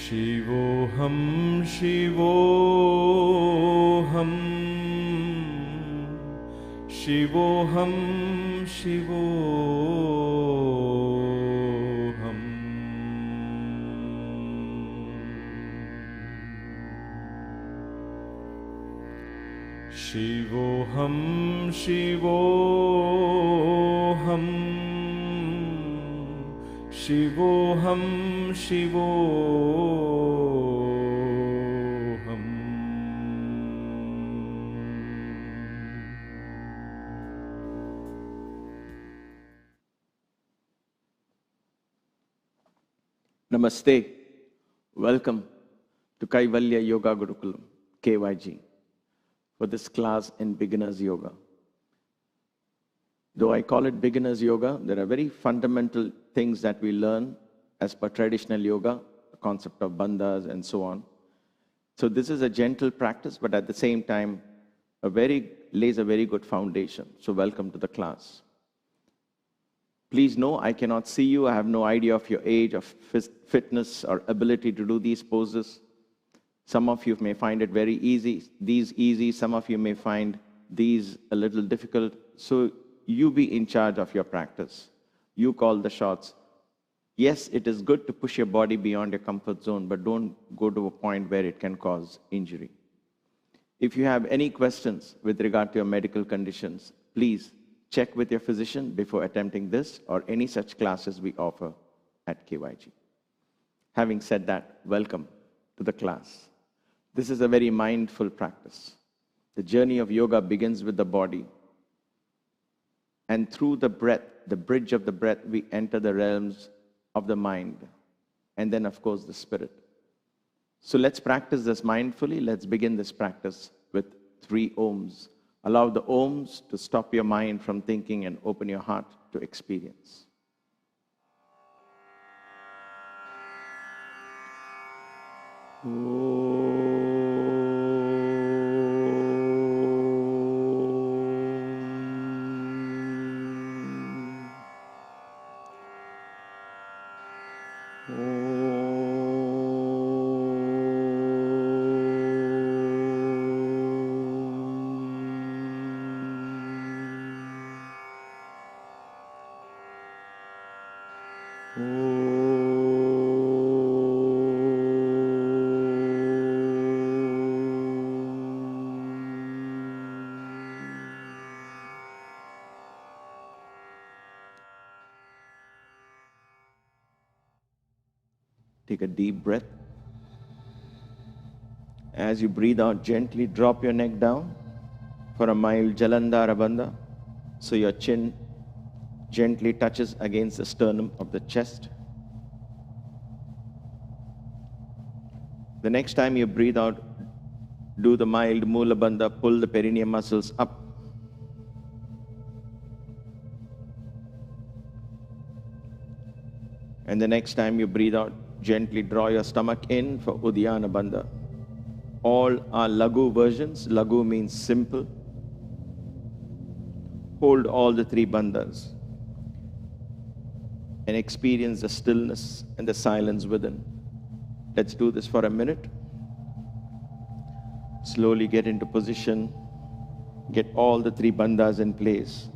Shivoham, Shivoham, Shivoham, Shivoham. Shivoham, Shivoham, Shivoham, Shivoham. Namaste. Welcome to Kaivalya Yoga Gurukulam, KYG, for this class in Beginner's Yoga. Though I call it Beginner's Yoga, there are very fundamental things that we learn as per traditional yoga, the concept of bandhas and so on. So this is a gentle practice, but at the same time, lays a very good foundation. So welcome to the class. Please know, I cannot see you. I have no idea of your age, of fitness or ability to do these poses. Some of you may find it very easy, these easy. Some of you may find these a little difficult. So you be in charge of your practice. You call the shots. Yes, it is good to push your body beyond your comfort zone, but don't go to a point where it can cause injury. If you have any questions with regard to your medical conditions, please check with your physician before attempting this or any such classes we offer at KYG. Having said that, welcome to the class. This is a very mindful practice. The journey of yoga begins with the body. And through the breath, the bridge of the breath, we enter the realms of the mind. And then, of course, the spirit. So let's practice this mindfully. Let's begin this practice with 3 ohms. Allow the ohms to stop your mind from thinking and open your heart to experience. Take a deep breath. As you breathe out, gently drop your neck down for a mild Jalandhara Bandha. So your chin gently touches against the sternum of the chest. The next time you breathe out, do the mild Mula Bandha, pull the perineum muscles up. And the next time you breathe out, gently draw your stomach in for Uddiyana Bandha. All are Lagu versions. Lagu means simple. Hold all the 3 bandhas and experience the stillness and the silence within. Let's do this for a minute. Slowly get into position. Get all the 3 bandhas in place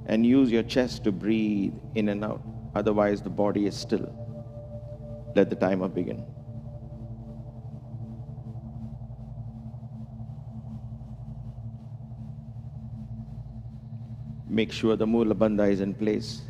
and use your chest to breathe in and out. Otherwise, the body is still. Let the timer begin. Make sure the Mula Bandha is in place.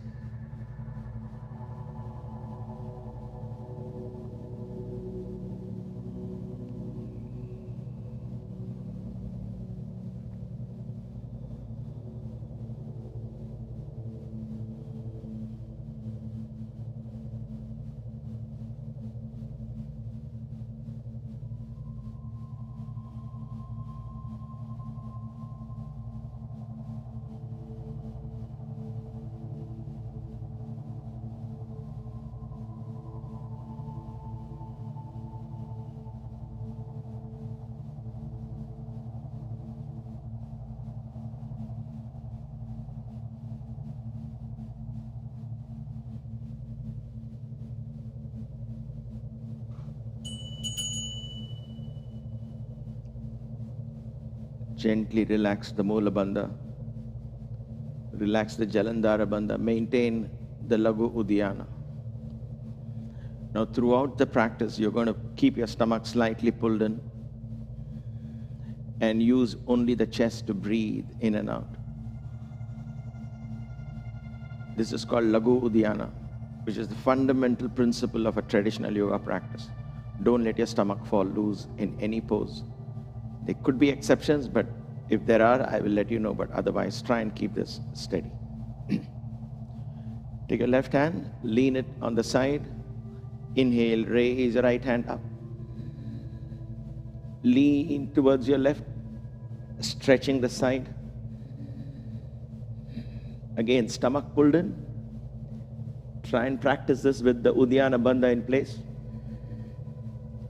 Gently relax the Mula Bandha. Relax the Jalandhara Bandha. Maintain the Laghu Uddiyana. Now throughout the practice, you're going to keep your stomach slightly pulled in and use only the chest to breathe in and out. This is called Laghu Uddiyana, which is the fundamental principle of a traditional yoga practice. Don't let your stomach fall loose in any pose. There could be exceptions, but if there are, I will let you know, but otherwise try and keep this steady. Take your left hand, lean it on the side. Inhale, raise your right hand up. Lean towards your left, stretching the side. Again, stomach pulled in. Try and practice this with the Uddiyana Bandha in place.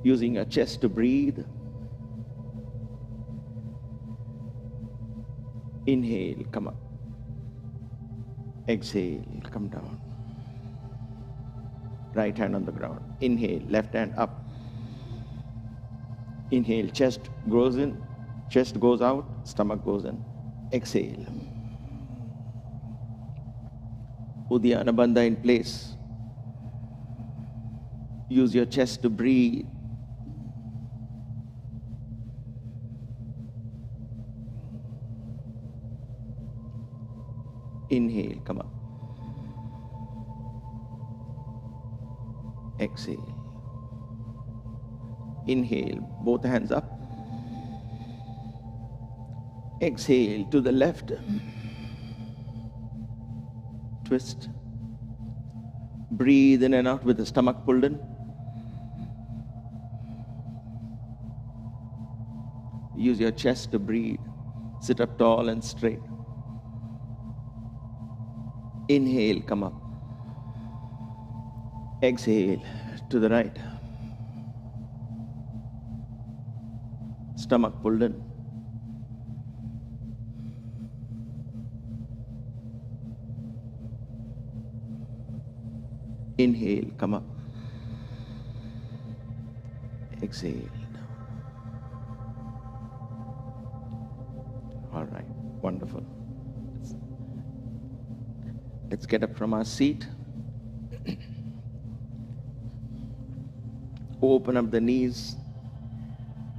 Using your chest to breathe. Inhale, come up. Exhale, come down. Right hand on the ground. Inhale, left hand up. Inhale, chest goes in, chest goes out, stomach goes in. Exhale. Uddiyana Bandha in place. Use your chest to breathe. Inhale, come up. Exhale. Inhale, both hands up. Exhale to the left. Twist. Breathe in and out with the stomach pulled in. Use your chest to breathe. Sit up tall and straight. Inhale, come up. Exhale to the right. Stomach pulled in. Inhale, come up. Exhale. All right, wonderful. Let's get up from our seat. Open up the knees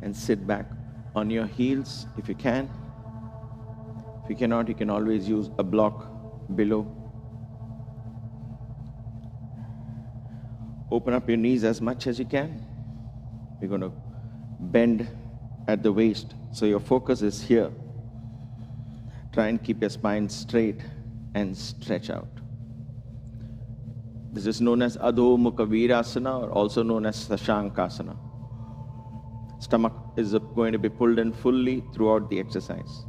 and sit back on your heels if you can. If you cannot, you can always use a block below. Open up your knees as much as you can. We're going to bend at the waist, so your focus is here. Try and keep your spine straight and stretch out. This is known as Adho Mukha Virasana, or also known as Sashankasana. Stomach is going to be pulled in fully throughout the exercise.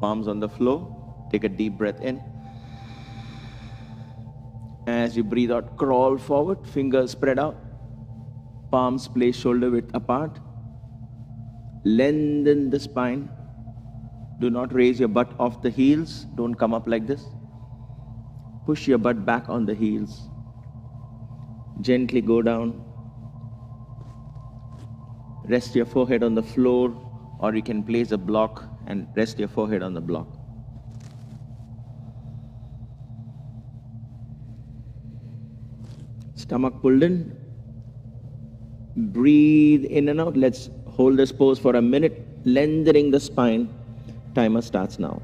Palms on the floor. Take a deep breath in. As you breathe out, crawl forward, fingers spread out. Palms place shoulder width apart. Lengthen the spine. Do not raise your butt off the heels. Don't come up like this. Push your butt back on the heels. Gently go down. Rest your forehead on the floor, or you can place a block and rest your forehead on the block. Stomach pulled in. Breathe in and out. Let's hold this pose for a minute, lengthening the spine. Timer starts now.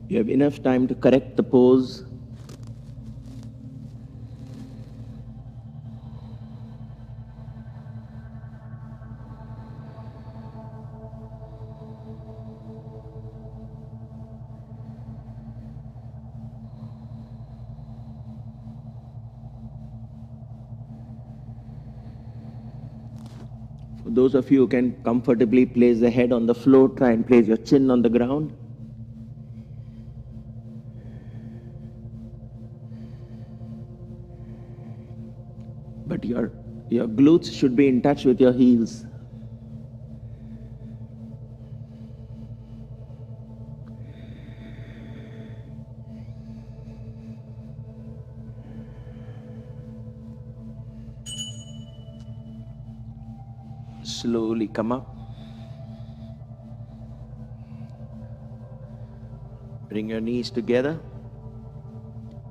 You have enough time to correct the pose. For those of you who can comfortably place the head on the floor, try and place your chin on the ground. But your glutes should be in touch with your heels. Slowly come up. Bring your knees together.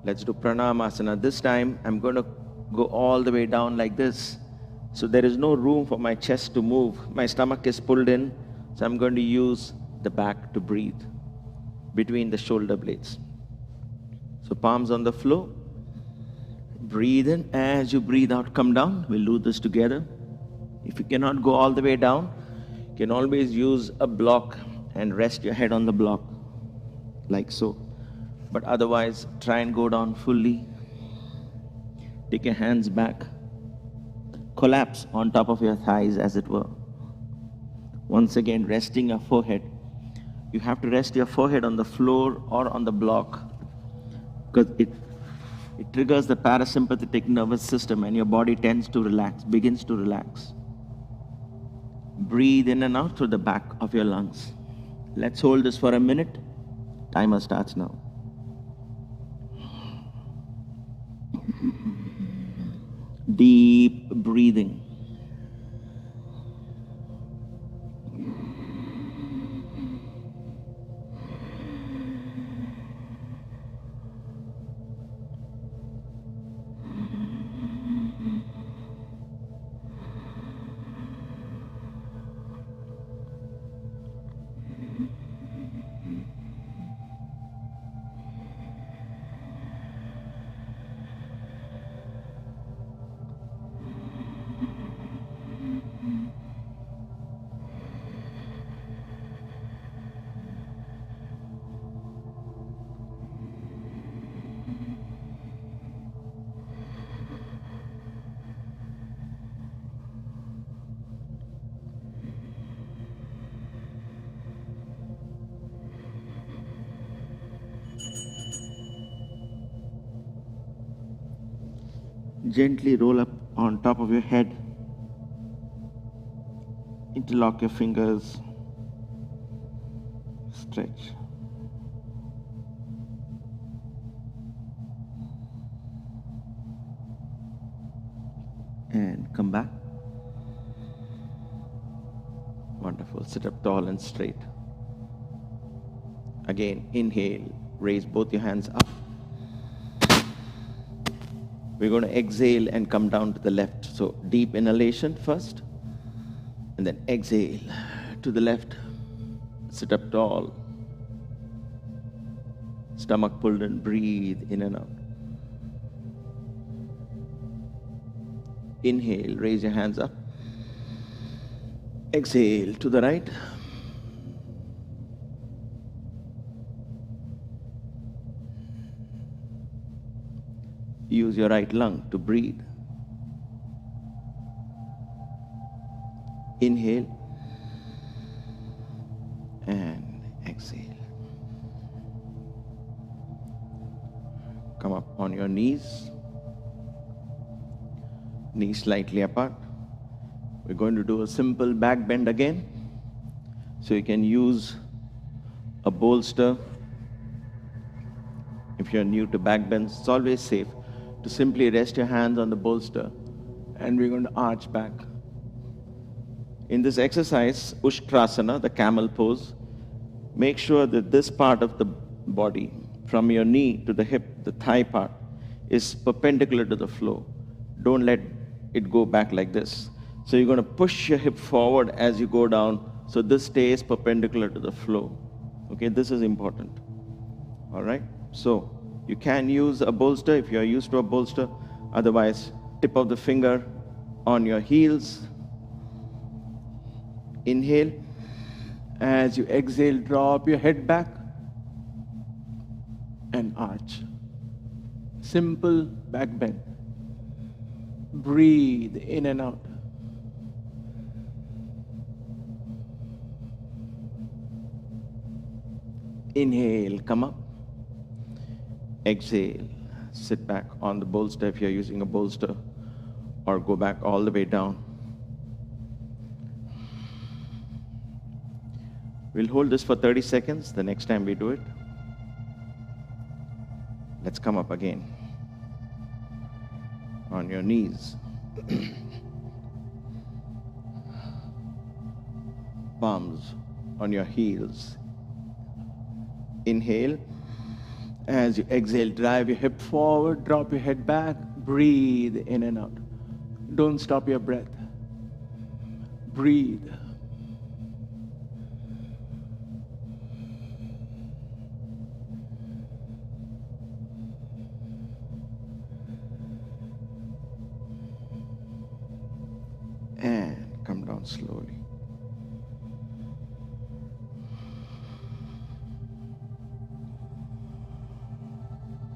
Let's do Pranamasana. This time I'm going to go all the way down like this. So there is no room for my chest to move. My stomach is pulled in. So I'm going to use the back to breathe between the shoulder blades. So palms on the floor. Breathe in. As you breathe out, come down. We'll do this together. If you cannot go all the way down, you can always use a block and rest your head on the block, like so. But otherwise, try and go down fully. Take your hands back. Collapse on top of your thighs, as it were. Once again, resting your forehead. You have to rest your forehead on the floor or on the block, because it triggers the parasympathetic nervous system and your body tends to relax, begins to relax. Breathe in and out through the back of your lungs. Let's hold this for a minute. Timer starts now. Deep breathing. Gently roll up on top of your head. Interlock your fingers. Stretch. And come back. Wonderful. Sit up tall and straight. Again, inhale. Raise both your hands up. We're going to exhale and come down to the left. So deep inhalation first, and then exhale to the left. Sit up tall. Stomach pulled in. Breathe in and out. Inhale, raise your hands up. Exhale to the right. Use your right lung to breathe. Inhale and exhale. Come up on your knees. Knees slightly apart. We're going to do a simple back bend again. So you can use a bolster. If you're new to back bends, it's always safe to simply rest your hands on the bolster, and we're going to arch back. In this exercise, Ushtrasana, the camel pose, make sure that this part of the body, from your knee to the hip, the thigh part, is perpendicular to the floor. Don't let it go back like this. So you're going to push your hip forward as you go down, so this stays perpendicular to the floor. Okay, this is important. All right, so you can use a bolster if you're used to a bolster. Otherwise, tip of the finger on your heels. Inhale. As you exhale, drop your head back and arch. Simple back bend. Breathe in and out. Inhale, come up. Exhale, sit back on the bolster if you're using a bolster, or go back all the way down. We'll hold this for 30 seconds the next time we do it. Let's come up again. On your knees. palms on your heels. Inhale. As you exhale, drive your hip forward, drop your head back, breathe in and out. Don't stop your breath. Breathe. And come down slowly.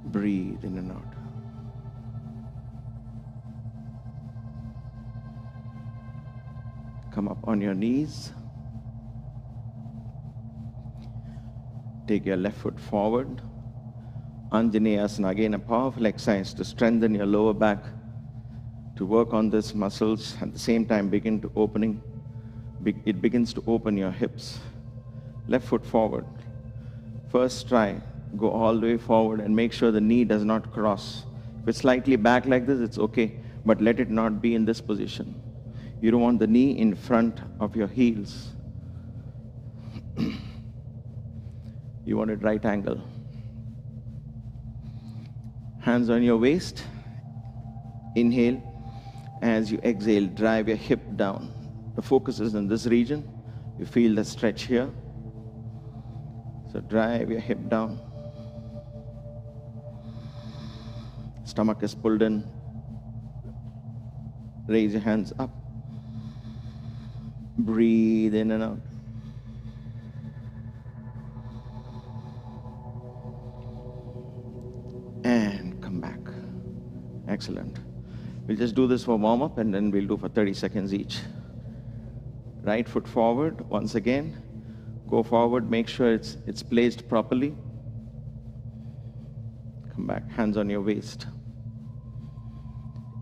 Breathe in and out. Come up on your knees. Take your left foot forward. Anjaneyasana, again a powerful exercise to strengthen your lower back, to work on these muscles. At the same time, it begins to open your hips. Left foot forward. First try. Go all the way forward and make sure the knee does not cross. If it's slightly back like this, it's okay, but let it not be in this position. You don't want the knee in front of your heels. You want it right angle. Hands on your waist. Inhale. As you exhale, drive your hip down. The focus is in this region. You feel the stretch here. So drive your hip down. Stomach is pulled in. Raise your hands up. Breathe in and out. And come back. Excellent. We'll just do this for warm-up and then we'll do for 30 seconds each. Right foot forward once again. Go forward, make sure it's placed properly. Come back, hands on your waist.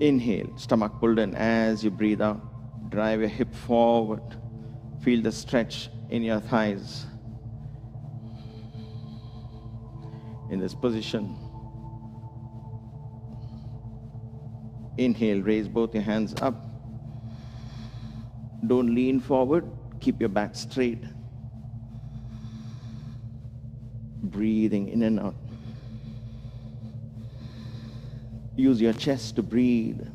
Inhale, stomach pulled in. As you breathe out, drive your hip forward. Feel the stretch in your thighs. In this position. Inhale, raise both your hands up. Don't lean forward, keep your back straight. Breathing in and out. Use your chest to breathe.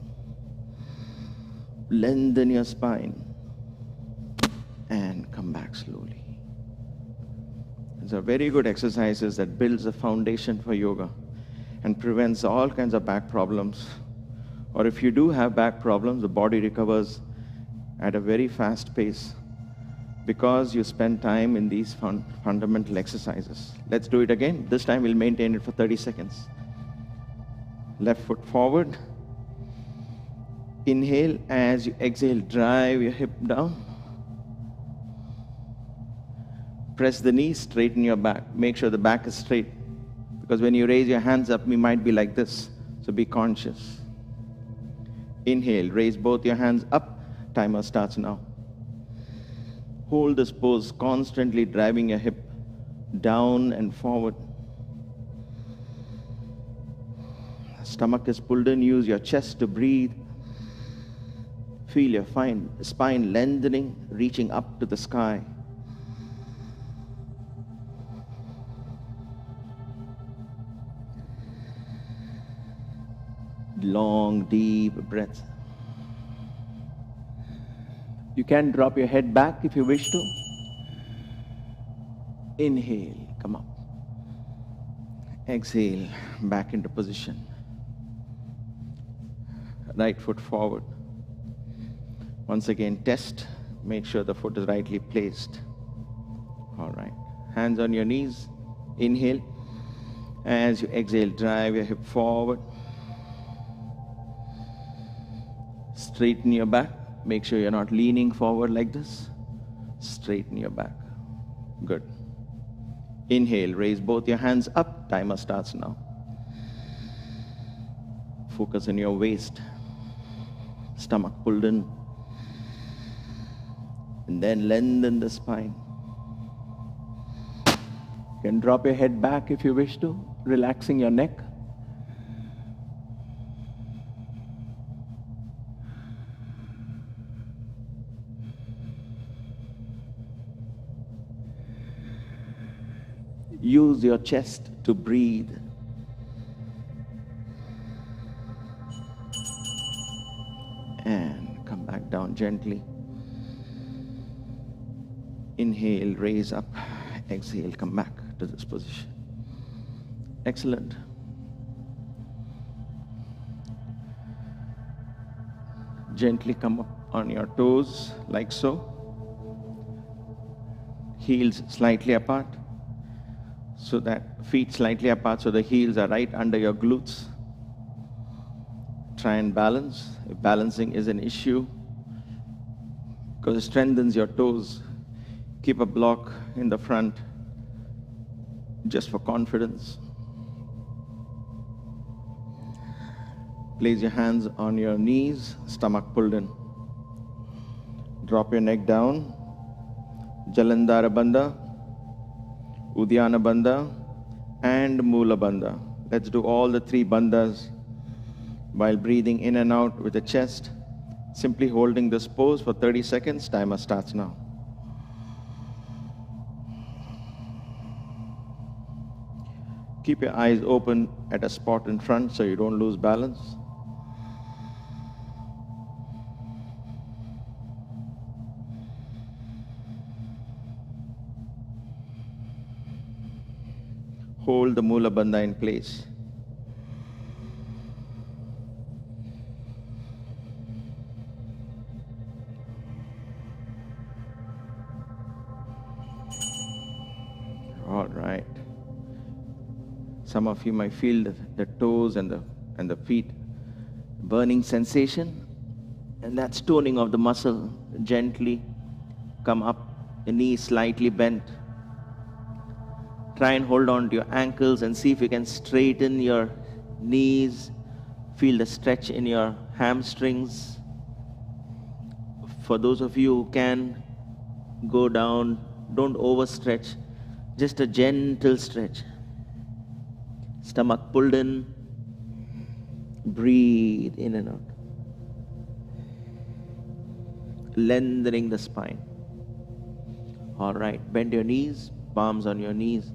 Lengthen your spine. And come back slowly. These are very good exercises that builds a foundation for yoga and prevents all kinds of back problems. Or if you do have back problems, the body recovers at a very fast pace because you spend time in these fundamental exercises. Let's do it again. This time we'll maintain it for 30 seconds. Left foot forward. Inhale. As you exhale, drive your hip down. Press the knees, straighten your back. Make sure the back is straight. Because when you raise your hands up, you might be like this. So be conscious. Inhale, raise both your hands up. Timer starts now. Hold this pose, constantly driving your hip down and forward. Stomach is pulled in, use your chest to breathe. Feel your spine lengthening, reaching up to the sky. Long, deep breaths. You can drop your head back if you wish to. Inhale, come up. Exhale, back into position. Right foot forward. Once again, test. Make sure the foot is rightly placed. All right. Hands on your knees. Inhale. As you exhale, drive your hip forward. Straighten your back. Make sure you're not leaning forward like this. Straighten your back. Good. Inhale, raise both your hands up. Timer starts now. Focus on your waist. Stomach pulled in. And then lengthen the spine. You can drop your head back if you wish to, relaxing your neck. Use your chest to breathe. And come back down gently. Inhale, raise up. Exhale, come back to this position. Excellent. Gently come up on your toes, like so. Heels slightly apart, so that feet slightly apart, so the heels are right under your glutes. Try and balance. If balancing is an issue, because it strengthens your toes, keep a block in the front just for confidence. Place your hands on your knees, stomach pulled in. Drop your neck down. Jalandhara Bandha, Uddiyana Bandha, and Mula Bandha. Let's do all the three bandhas while breathing in and out with the chest. Simply holding this pose for 30 seconds. Timer starts now. Keep your eyes open at a spot in front so you don't lose balance. Hold the Mula Bandha in place. All right. Some of you might feel the toes and the feet burning sensation, and that's toning of the muscle. Gently come up, the knees slightly bent. Try and hold on to your ankles and see if you can straighten your knees. Feel the stretch in your hamstrings. For those of you who can go down, don't overstretch, just a gentle stretch. Stomach pulled in, breathe in and out. Lengthening the spine. All right, bend your knees, palms on your knees.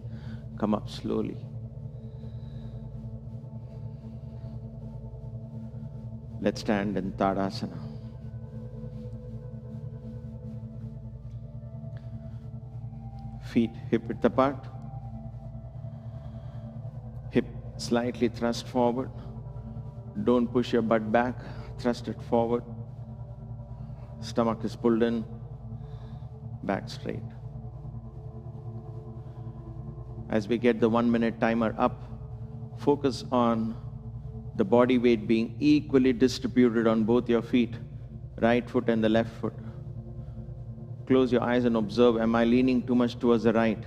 Come up slowly. Let's stand in Tadasana. Feet hip width apart. Hip slightly thrust forward. Don't push your butt back. Thrust it forward. Stomach is pulled in. Back straight. As we get the 1 minute timer up, focus on the body weight being equally distributed on both your feet, right foot and the left foot. Close your eyes and observe, am I leaning too much towards the right?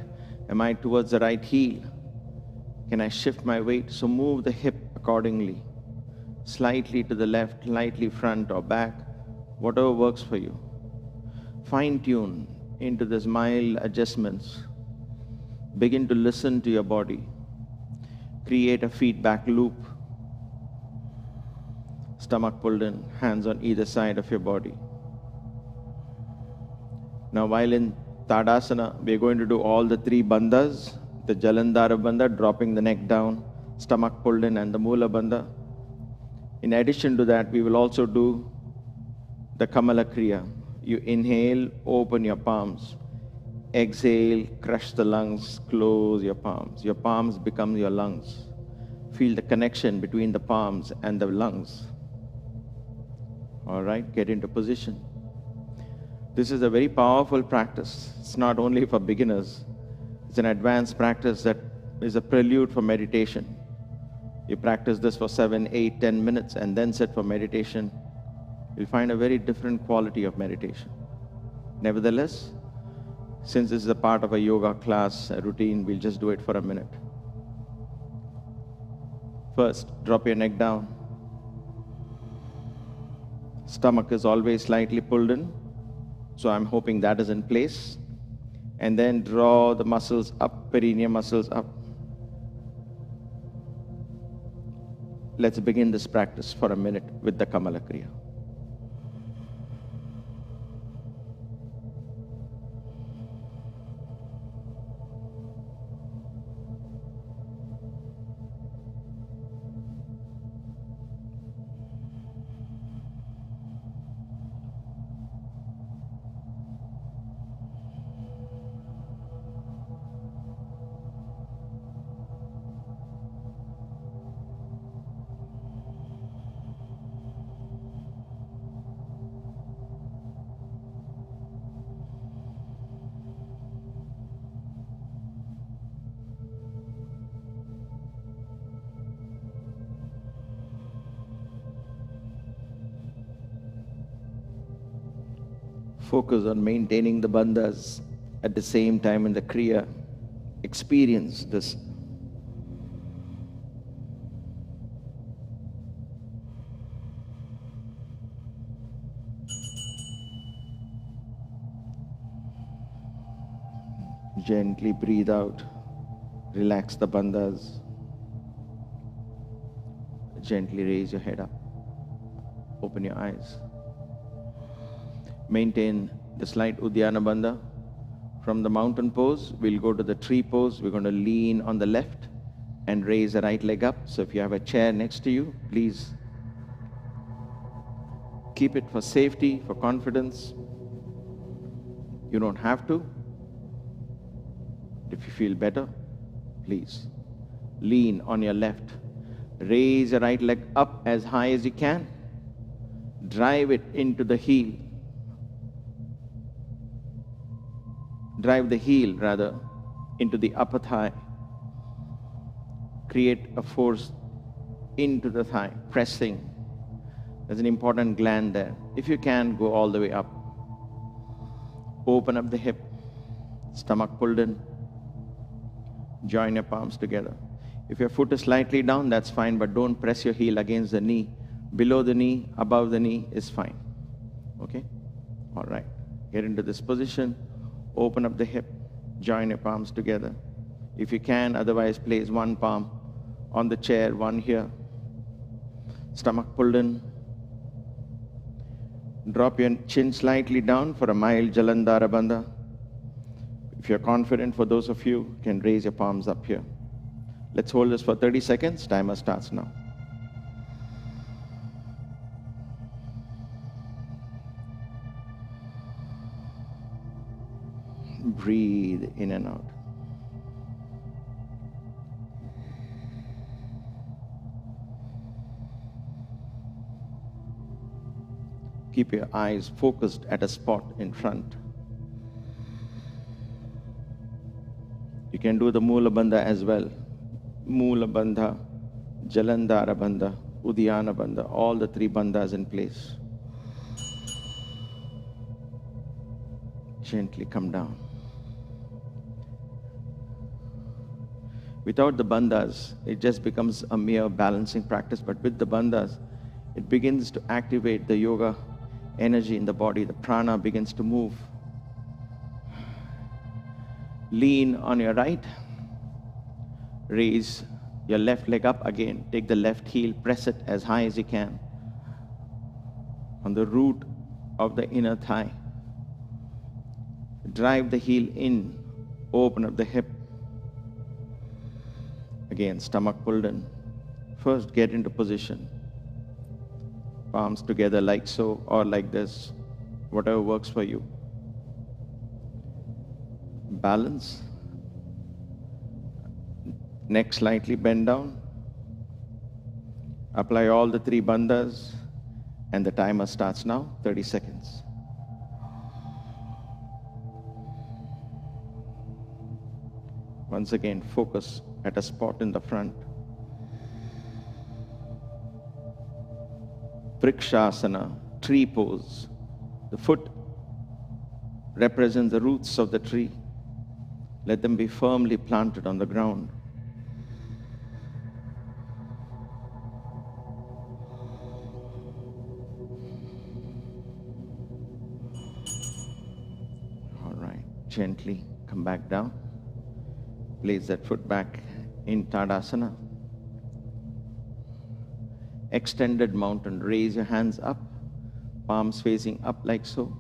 Am I towards the right heel? Can I shift my weight? So move the hip accordingly. Slightly to the left, slightly front or back, whatever works for you. Fine tune into these mild adjustments. Begin to listen to your body. Create a feedback loop. Stomach pulled in, hands on either side of your body. Now while in Tadasana, we're going to do all the three bandhas. The Jalandhara Bandha, dropping the neck down, stomach pulled in, and the Mula Bandha. In addition to that, we will also do the kamala kriya. You inhale, open your palms. Exhale, crush the lungs, close your palms. Your palms become your lungs. Feel the connection between the palms and the lungs. All right, get into position. This is a very powerful practice. It's not only for beginners. It's an advanced practice that is a prelude for meditation. You practice this for 7, 8, 10 minutes and then sit for meditation. You'll find a very different quality of meditation. Nevertheless, since this is a part of a yoga class, a routine, we'll just do it for a minute. First, drop your neck down. Stomach is always slightly pulled in, so I'm hoping that is in place. And then draw the muscles up, perineum muscles up. Let's begin this practice for a minute with the kamala kriya. Focus on maintaining the bandhas at the same time in the kriya. Experience this. Gently breathe out. Relax the bandhas. Gently raise your head up. Open your eyes. Maintain the slight Uddiyana Bandha. From the mountain pose, we'll go to the tree pose. We're going to lean on the left and raise the right leg up. So if you have a chair next to you, please keep it for safety, for confidence. You don't have to. If you feel better, please lean on your left. Raise your right leg up as high as you can. Drive it into the heel. Drive the heel, rather, into the upper thigh. Create a force into the thigh, pressing. There's an important gland there. If you can, go all the way up. Open up the hip, stomach pulled in. Join your palms together. If your foot is slightly down, that's fine, but don't press your heel against the knee. Below the knee, above the knee is fine. Okay? All right. Get into this position. Open up the hip. Join your palms together. If you can, otherwise place one palm on the chair, one here. Stomach pulled in. Drop your chin slightly down for a mild Jalandhara Bandha. If you're confident, for those of you, can raise your palms up here. Let's hold this for 30 seconds. Timer starts now. Breathe in and out. Keep your eyes focused at a spot in front. You can do the Mula Bandha as well. Mula Bandha, Jalandhara Bandha, Uddiyana Bandha, all the three bandhas in place. Gently come down. Without the bandhas, it just becomes a mere balancing practice, but with the bandhas, it begins to activate the yoga energy in the body. The prana begins to move. Lean on your right. Raise your left leg up again. Take the left heel, press it as high as you can on the root of the inner thigh. Drive the heel in. Open up the hip. Again, stomach pulled in. First, get into position. Palms together like so or like this, whatever works for you. Balance. Neck slightly bend down. Apply all the three bandhas, and the timer starts now, 30 seconds. Once again, focus at a spot in the front. Vrikshasana, tree pose. The foot represents the roots of the tree. Let them be firmly planted on the ground. All right, gently come back down. Place that foot back in Tadasana. Extended mountain. Raise your hands up, palms facing up like so.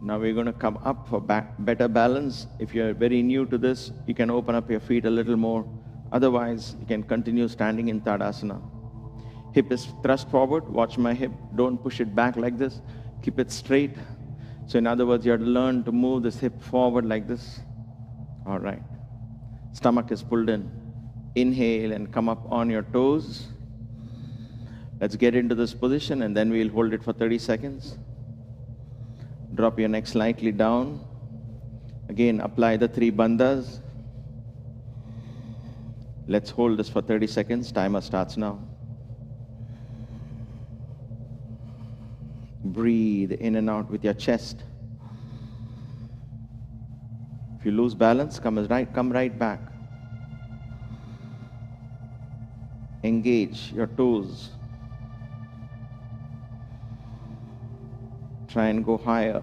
Now we're going to come up for better balance. If you're very new to this, you can open up your feet a little more. Otherwise, you can continue standing in Tadasana. Hip is thrust forward. Watch my hip. Don't push it back like this. Keep it straight. So in other words, you have to learn to move this hip forward like this. All right. Stomach is pulled in. Inhale and come up on your toes. Let's get into this position and then we'll hold it for 30 seconds. Drop your neck slightly down. Again, apply the three bandhas. Let's hold this for 30 seconds. Timer starts now. Breathe in and out with your chest. If you lose balance, come right back. Engage your toes. Try and go higher.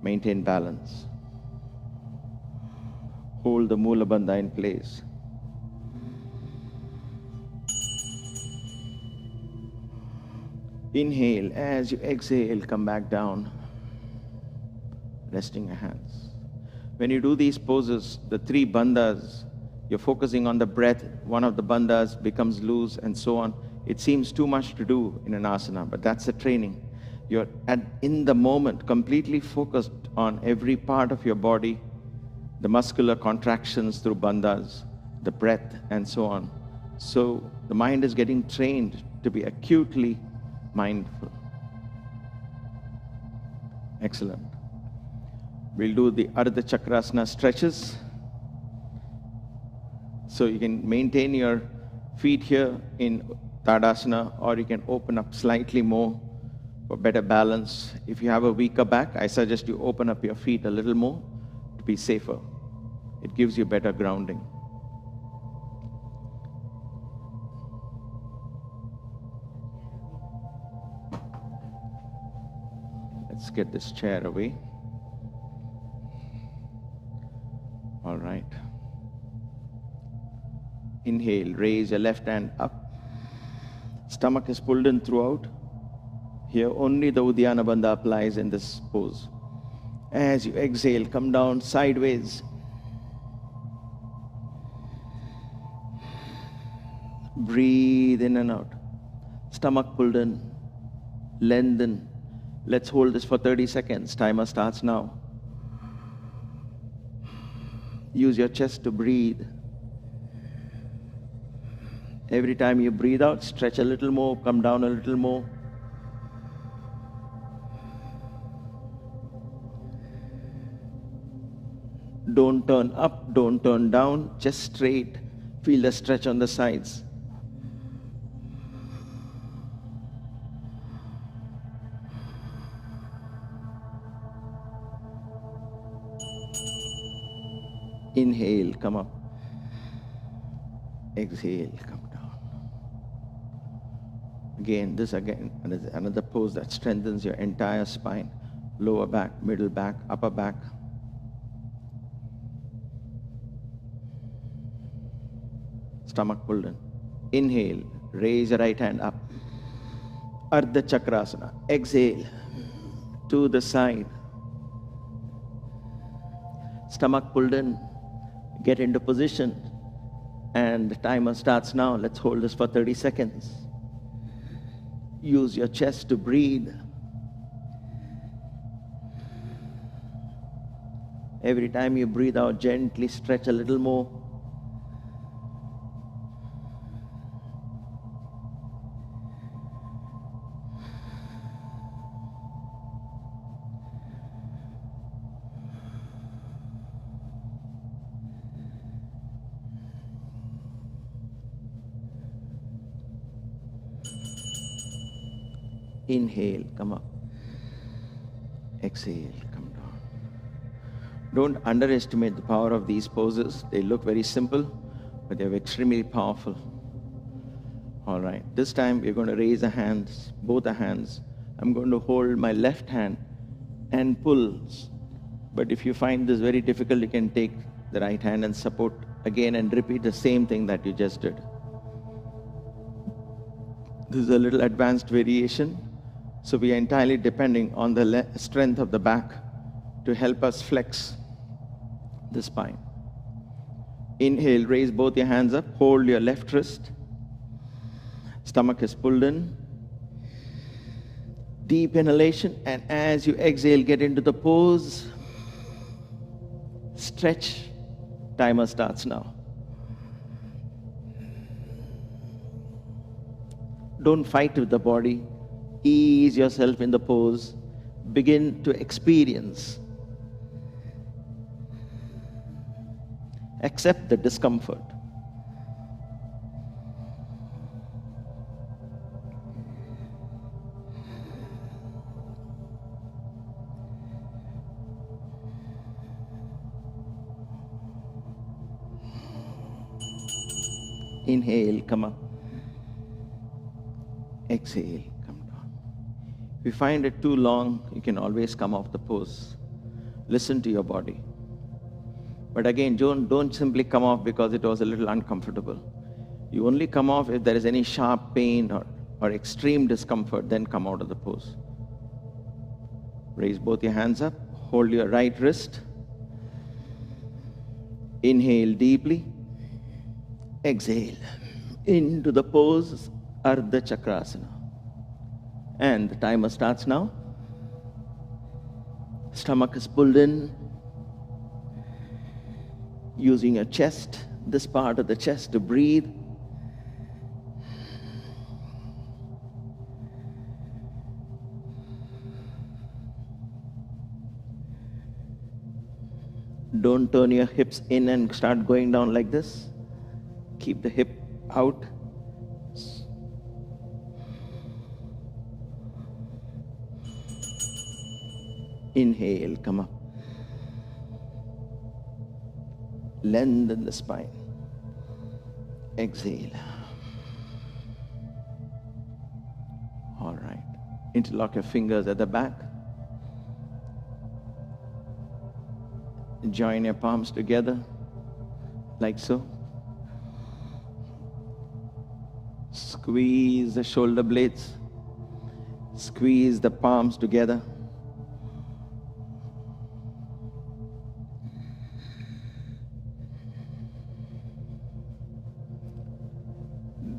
Maintain balance. Hold the Mula Bandha in place. Inhale. As you exhale, come back down. Resting your hands. When you do these poses, the 3 bandhas, you're focusing on the breath. One of the bandhas becomes loose and so on. It seems too much to do in an asana, but that's the training. You're in the moment, completely focused on every part of your body, the muscular contractions through bandhas, the breath, and so on. So the mind is getting trained to be acutely mindful. Excellent. We'll do the Ardha Chakrasana stretches. So you can maintain your feet here in Tadasana, or you can open up slightly more for better balance. If you have a weaker back, I suggest you open up your feet a little more to be safer. It gives you better grounding. Let's get this chair away. All right. Inhale, raise your left hand up. Stomach is pulled in throughout. Here only the Uddiyana Bandha applies in this pose. As you exhale, come down sideways. Breathe in and out. Stomach pulled in. Lengthen. Let's hold this for 30 seconds. Timer starts now. Use your chest to breathe. Every time you breathe out, stretch a little more, come down a little more. Don't turn up, don't turn down, just straight. Feel the stretch on the sides. Inhale, come up. Exhale, come down. Again, another pose that strengthens your entire spine. Lower back, middle back, upper back. Stomach pulled in. Inhale, raise your right hand up. Ardha Chakrasana. Exhale, to the side. Stomach pulled in. Get into position. And the timer starts now. Let's hold this for 30 seconds. Use your chest to breathe. Every time you breathe out, gently stretch a little more. Inhale, come up. Exhale, come down. Don't underestimate the power of these poses. They look very simple, but they're extremely powerful. All right, this time we're going to raise the hands, both the hands. I'm going to hold my left hand and pull. But if you find this very difficult, you can take the right hand and support again and repeat the same thing that you just did. This is a little advanced variation. So we are entirely depending on the strength of the back to help us flex the spine. Inhale, raise both your hands up, hold your left wrist. Stomach is pulled in. Deep inhalation, and as you exhale, get into the pose. Stretch. Timer starts now. Don't fight with the body. Ease yourself in the pose. Begin to experience. Accept the discomfort. Inhale, come up. Exhale, come down. If you find it too long, you can always come off the pose. Listen to your body. But again, don't simply come off because it was a little uncomfortable. You only come off if there is any sharp pain or extreme discomfort, then come out of the pose. Raise both your hands up. Hold your right wrist. Inhale deeply. Exhale into the pose, Ardha Chakrasana. And the timer starts now. Stomach is pulled in. Using your chest, this part of the chest, to breathe. Don't turn your hips in and start going down like this. Keep the hip out. Inhale, come up. Lengthen the spine. Exhale. All right. Interlock your fingers at the back. Join your palms together, like so. Squeeze the shoulder blades. Squeeze the palms together.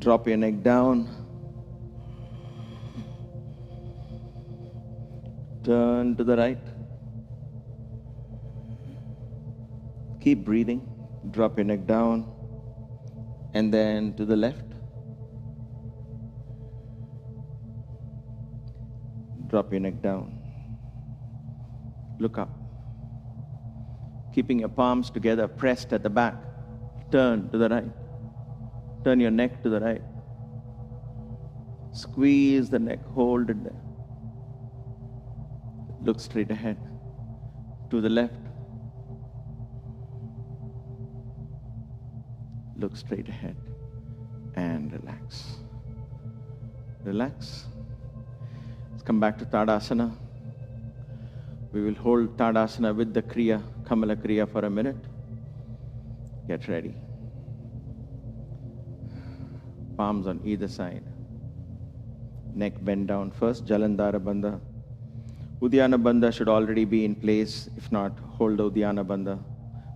Drop your neck down. Turn to the right. Keep breathing. Drop your neck down. And then to the left. Drop your neck down. Look up. Keeping your palms together, pressed at the back. Turn to the right. Turn your neck to the right. Squeeze the neck, hold it there. Look straight ahead. To the left. Look straight ahead. And relax. Relax. Let's come back to Tadasana. We will hold Tadasana with the kriya, kamala kriya, for a minute. Get ready. Palms on either side. Neck bend down first, Jalandhara Bandha. Uddiyana Bandha should already be in place. If not, hold the Uddiyana Bandha.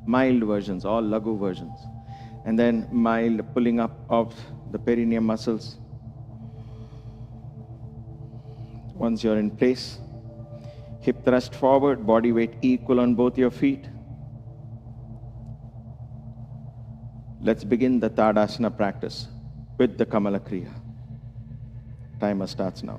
Mild versions, all Laghu versions. And then mild pulling up of the perineum muscles. Once you're in place, hip thrust forward, body weight equal on both your feet. Let's begin the Tadasana practice with the kamala kriya. Timer starts now.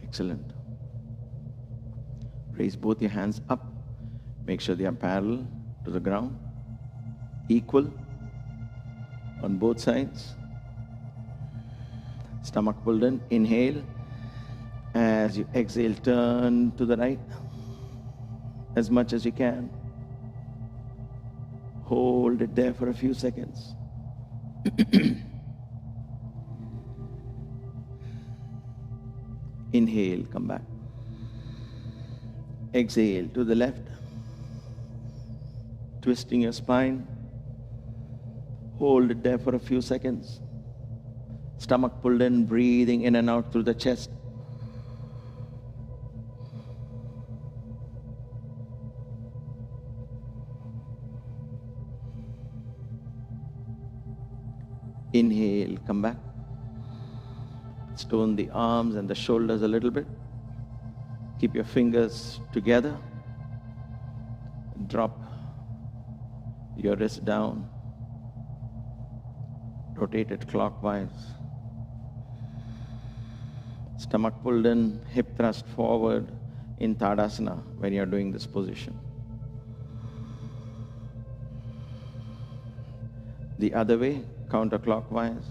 Excellent. Raise both your hands up. Make sure they are parallel to the ground. Equal on both sides. Stomach pulled in. Inhale. As you exhale, turn to the right as much as you can. Hold it there for a few seconds. Inhale, come back. Exhale to the left. twisting your spine. Hold it there for a few seconds. Stomach pulled in, breathing in and out through the chest. Inhale, come back. Stone the arms and the shoulders a little bit. Keep your fingers together. Drop your wrist down. Rotate it clockwise. Stomach pulled in, hip thrust forward in Tadasana when you're doing this position. The other way, counterclockwise.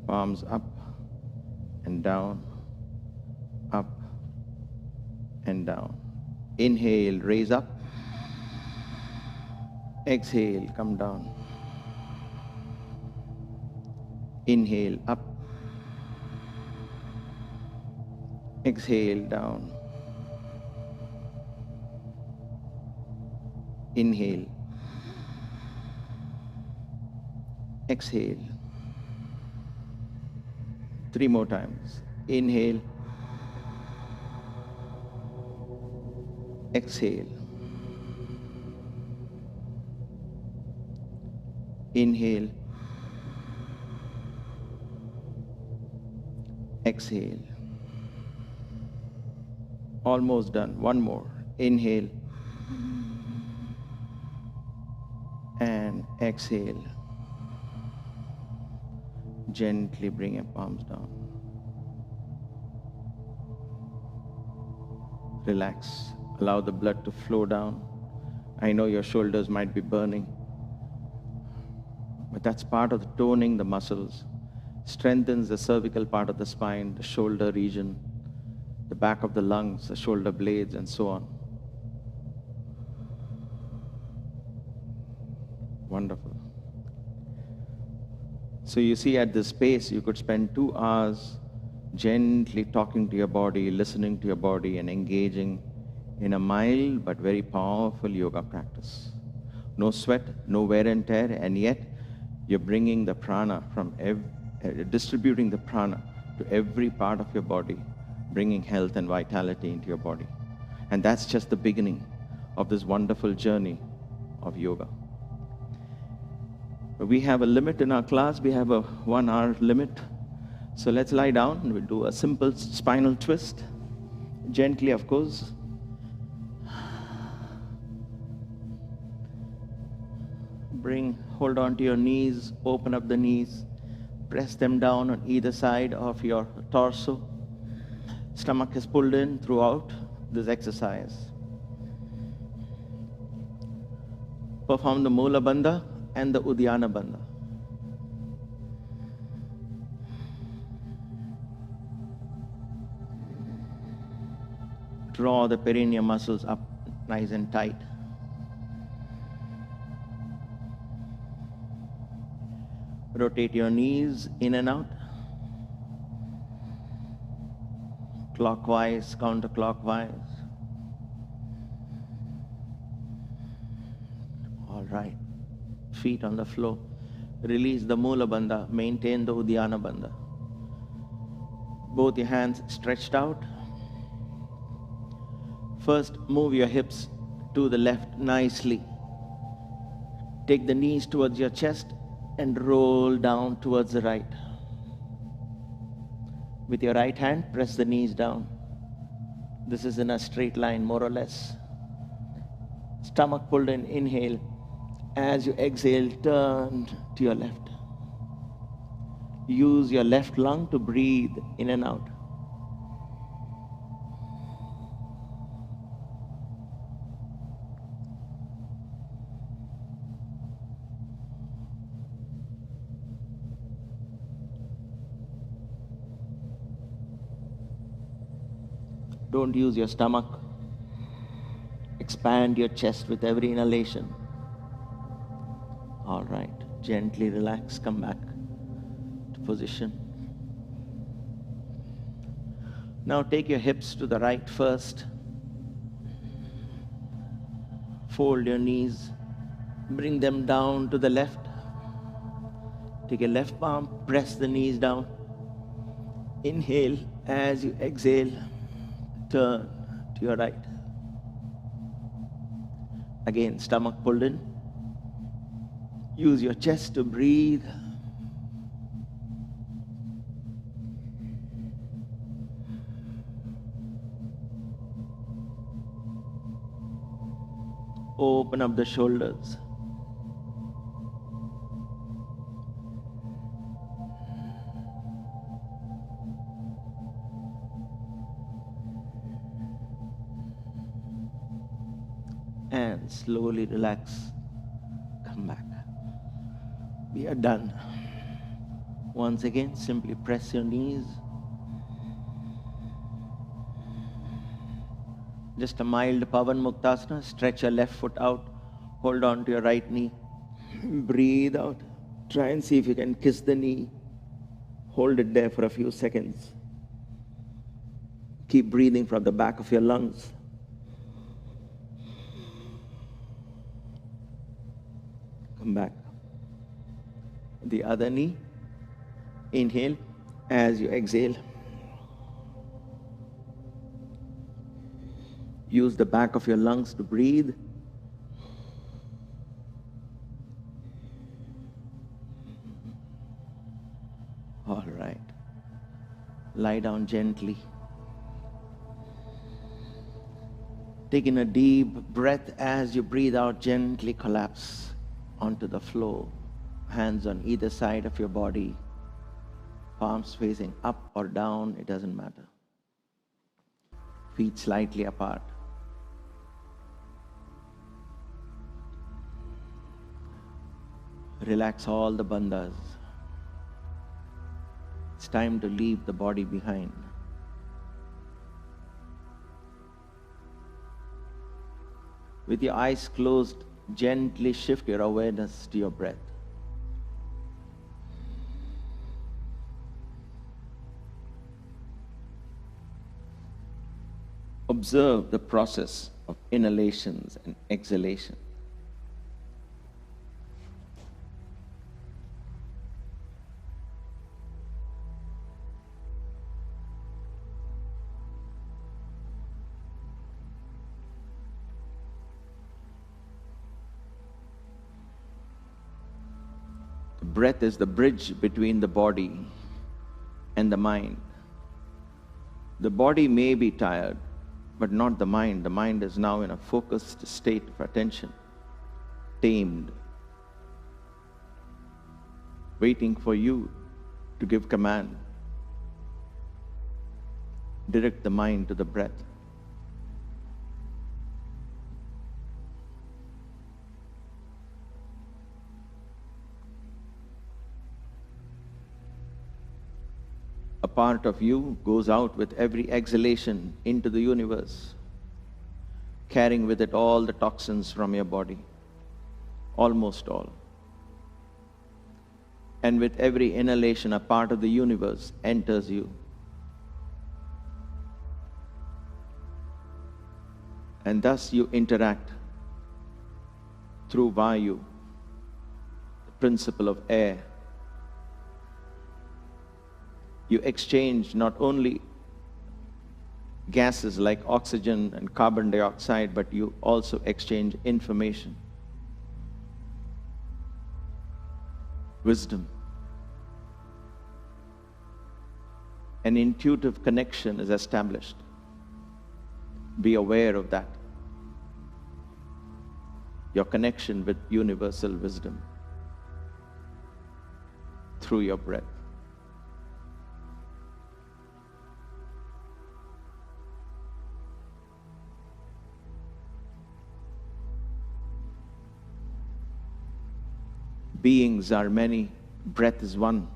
Palms up and down, up and down. Inhale, raise up. Exhale, come down. Inhale, up. Exhale, down. Inhale. Exhale. 3 more times. Inhale. Exhale. Inhale. Exhale. Almost done. One more. Inhale. And exhale. Gently bring your palms down. Relax. Allow the blood to flow down. I know your shoulders might be burning, but that's part of the toning the muscles. Strengthens the cervical part of the spine, the shoulder region, the back of the lungs, the shoulder blades, and so on. Wonderful. So you see, at this pace, you could spend 2 hours gently talking to your body, listening to your body, and engaging in a mild but very powerful yoga practice. No sweat, no wear and tear, and yet you're bringing the prana from distributing the prana to every part of your body, bringing health and vitality into your body. And that's just the beginning of this wonderful journey of yoga. We have a limit in our class. We have a 1 hour limit. So let's lie down and we'll do a simple spinal twist. Gently, of course. Hold on to your knees, open up the knees, press them down on either side of your torso. Stomach is pulled in throughout this exercise. Perform the Mula Bandha and the Uddiyana Bandha. Draw the perineum muscles up nice and tight. Rotate your knees in and out. Clockwise, counterclockwise. All right. Feet on the floor. Release the Mula Bandha. Maintain the Uddiyana Bandha. Both your hands stretched out. First, move your hips to the left nicely. Take the knees towards your chest and roll down towards the right. With your right hand, press the knees down. This is in a straight line, more or less. Stomach pulled in, inhale. As you exhale, turn to your left. Use your left lung to breathe in and out. Don't use your stomach. Expand your chest with every inhalation. All right. Gently relax. Come back to position. Now take your hips to the right first. Fold your knees. Bring them down to the left. Take your left palm, press the knees down. Inhale as you exhale. Turn to your right. Again, stomach pulled in. Use your chest to breathe. Open up the shoulders. And slowly relax. Come back. We are done. Once again, simply press your knees. Just a mild Pavan Muktasana. Stretch your left foot out. Hold on to your right knee. Breathe out. Try and see if you can kiss the knee. Hold it there for a few seconds. Keep breathing from the back of your lungs. Come back. The other knee. Inhale as you exhale. Use the back of your lungs to breathe. All right. Lie down gently. Take in a deep breath as you breathe out. Gently collapse onto the floor. Hands on either side of your body. Palms facing up or down, it doesn't matter. Feet slightly apart. Relax all the bandhas. It's time to leave the body behind. With your eyes closed, gently shift your awareness to your breath. Observe the process of inhalations and exhalations. The breath is the bridge between the body and the mind. The body may be tired, but not the mind. The mind is now in a focused state of attention, tamed, waiting for you to give command. Direct the mind to the breath. A part of you goes out with every exhalation into the universe, carrying with it all the toxins from your body, almost all. And with every inhalation, a part of the universe enters you. And thus you interact through Vayu, the principle of air. You exchange not only gases like oxygen and carbon dioxide, but you also exchange information, wisdom. An intuitive connection is established. Be aware of that. Your connection with universal wisdom through your breath. Beings are many, breath is one.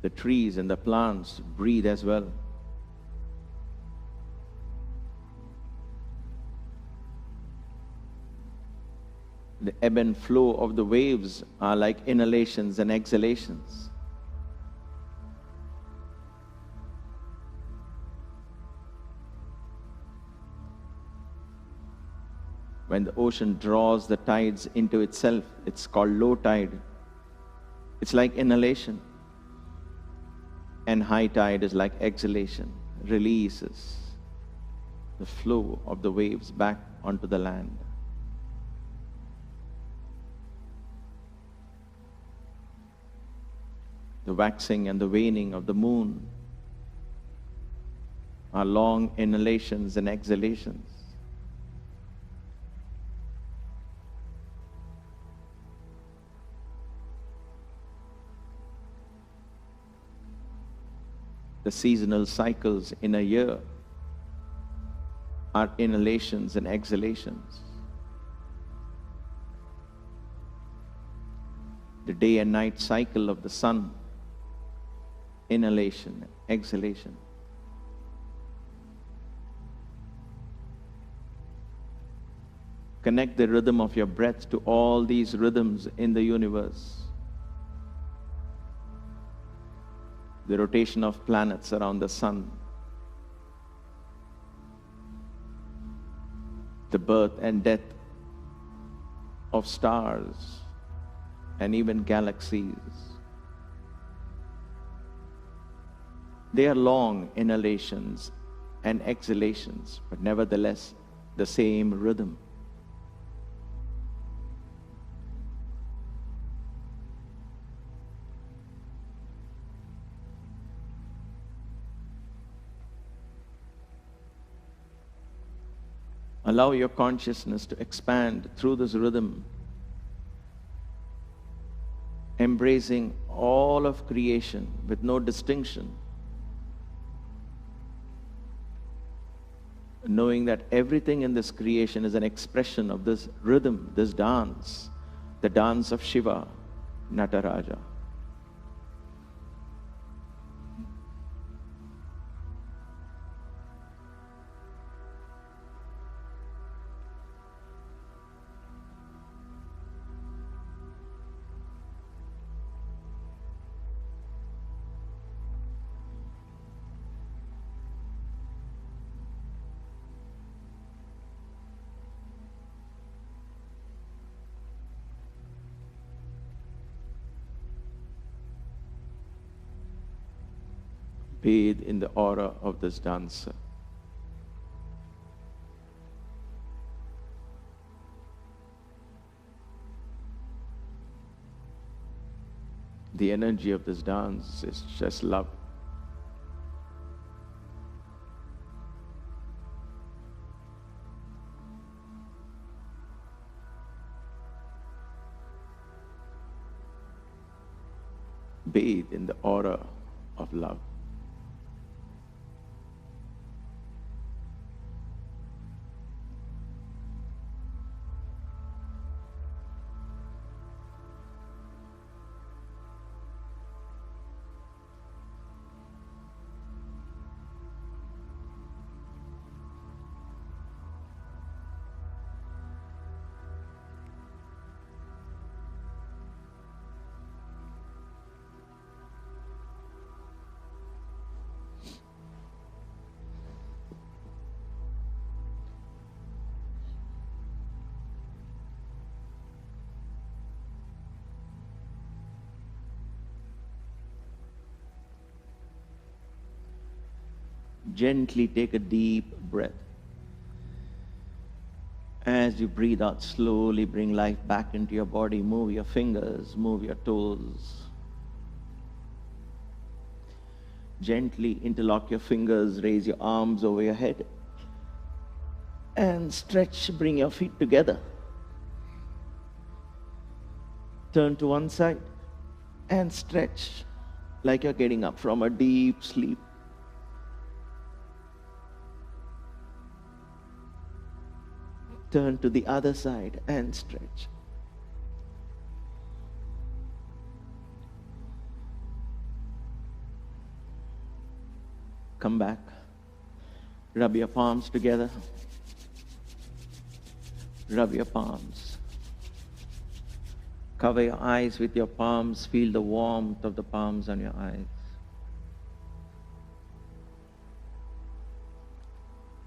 The trees and the plants breathe as well. The ebb and flow of the waves are like inhalations and exhalations. When the ocean draws the tides into itself, it's called low tide. It's like inhalation. And high tide is like exhalation, releases the flow of the waves back onto the land. The waxing and the waning of the moon are long inhalations and exhalations. The seasonal cycles in a year are inhalations and exhalations. The day and night cycle of the sun, inhalation, exhalation. Connect the rhythm of your breath to all these rhythms in the universe. The rotation of planets around the sun, the birth and death of stars and even galaxies. They are long inhalations and exhalations, but nevertheless the same rhythm. Allow your consciousness to expand through this rhythm, embracing all of creation with no distinction, knowing that everything in this creation is an expression of this rhythm, this dance, the dance of Shiva, Nataraja. Bathe in the aura of this dancer. The energy of this dance is just love. Bathe in the aura of love. Gently take a deep breath. As you breathe out, slowly bring life back into your body. Move your fingers, move your toes. Gently interlock your fingers, raise your arms over your head. And stretch, bring your feet together. Turn to one side and stretch like you're getting up from a deep sleep. Turn to the other side and stretch. Come back. Rub your palms together. Rub your palms. Cover your eyes with your palms. Feel the warmth of the palms on your eyes.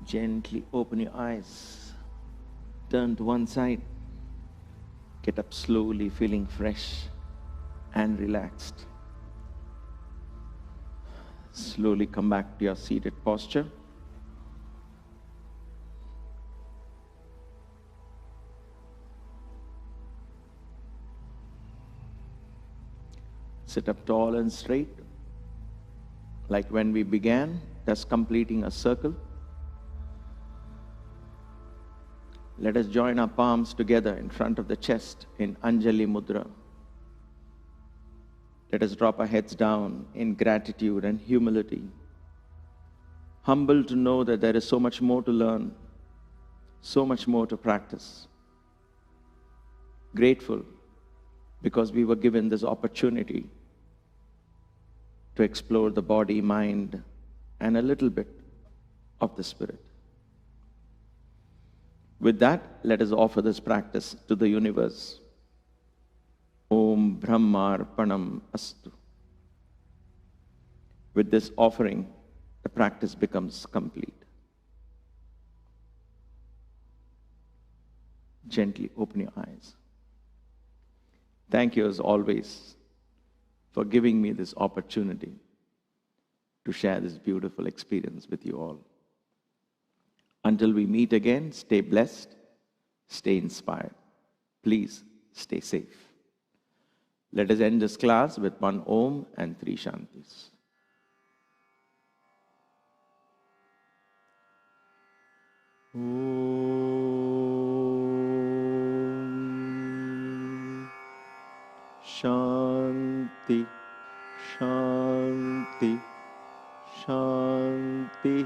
Gently open your eyes. Turn to one side. Get up slowly, feeling fresh and relaxed. Slowly come back to your seated posture. Sit up tall and straight, like when we began, just completing a circle. Let us join our palms together in front of the chest in Anjali Mudra. Let us drop our heads down in gratitude and humility. Humble to know that there is so much more to learn, so much more to practice. Grateful because we were given this opportunity to explore the body, mind, and a little bit of the spirit. With that, let us offer this practice to the universe. Om Brahmarpanam Astu. With this offering, the practice becomes complete. Gently open your eyes. Thank you as always for giving me this opportunity to share this beautiful experience with you all. Until we meet again, stay blessed, stay inspired. Please stay safe. Let us end this class with one Om and three Shantis. Om Shanti, Shanti, Shanti.